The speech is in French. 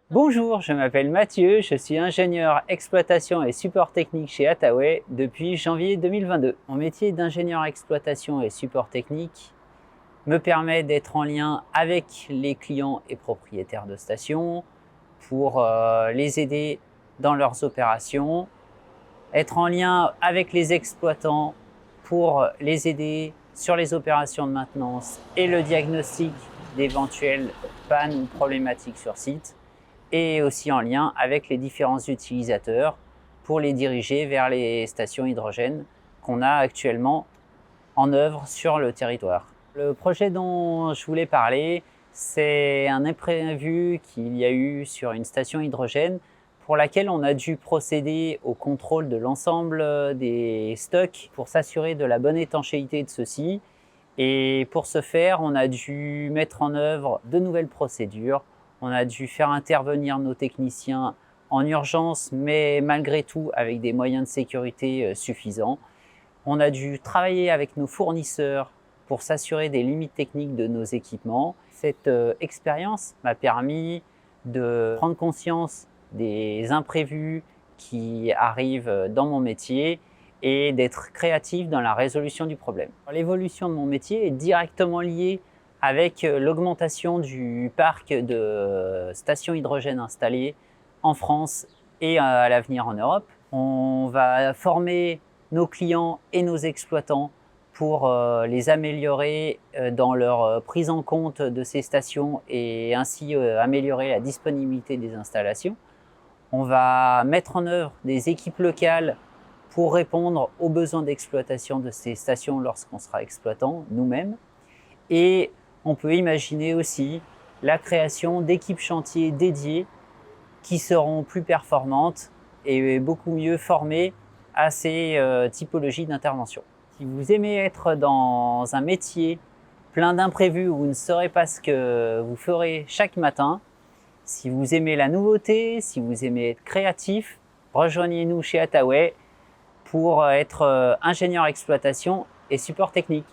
Bonjour, je m'appelle Mathieu, je suis ingénieur exploitation et support technique chez Attaway depuis janvier 2022. Mon métier d'ingénieur exploitation et support technique me permet d'être en lien avec les clients et propriétaires de stations pour les aider dans leurs opérations, être en lien avec les exploitants pour les aider sur les opérations de maintenance et le diagnostic d'éventuelles pannes ou problématiques sur site, et aussi en lien avec les différents utilisateurs pour les diriger vers les stations hydrogène qu'on a actuellement en œuvre sur le territoire. Le projet dont je voulais parler, c'est un imprévu qu'il y a eu sur une station hydrogène pour laquelle on a dû procéder au contrôle de l'ensemble des stocks pour s'assurer de la bonne étanchéité de ceux-ci. Et pour ce faire, on a dû mettre en œuvre de nouvelles procédures. On a dû faire intervenir nos techniciens en urgence, mais malgré tout avec des moyens de sécurité suffisants. On a dû travailler avec nos fournisseurs pour s'assurer des limites techniques de nos équipements. Cette expérience m'a permis de prendre conscience des imprévus qui arrivent dans mon métier et d'être créatif dans la résolution du problème. L'évolution de mon métier est directement liée avec l'augmentation du parc de stations hydrogène installées en France et à l'avenir en Europe. On va former nos clients et nos exploitants pour les améliorer dans leur prise en compte de ces stations et ainsi améliorer la disponibilité des installations. On va mettre en œuvre des équipes locales pour répondre aux besoins d'exploitation de ces stations lorsqu'on sera exploitant nous-mêmes. Et on peut imaginer aussi la création d'équipes chantiers dédiées qui seront plus performantes et beaucoup mieux formées à ces typologies d'intervention. Si vous aimez être dans un métier plein d'imprévus où vous ne saurez pas ce que vous ferez chaque matin, si vous aimez la nouveauté, si vous aimez être créatif, rejoignez-nous chez Attaway pour être ingénieur exploitation et support technique.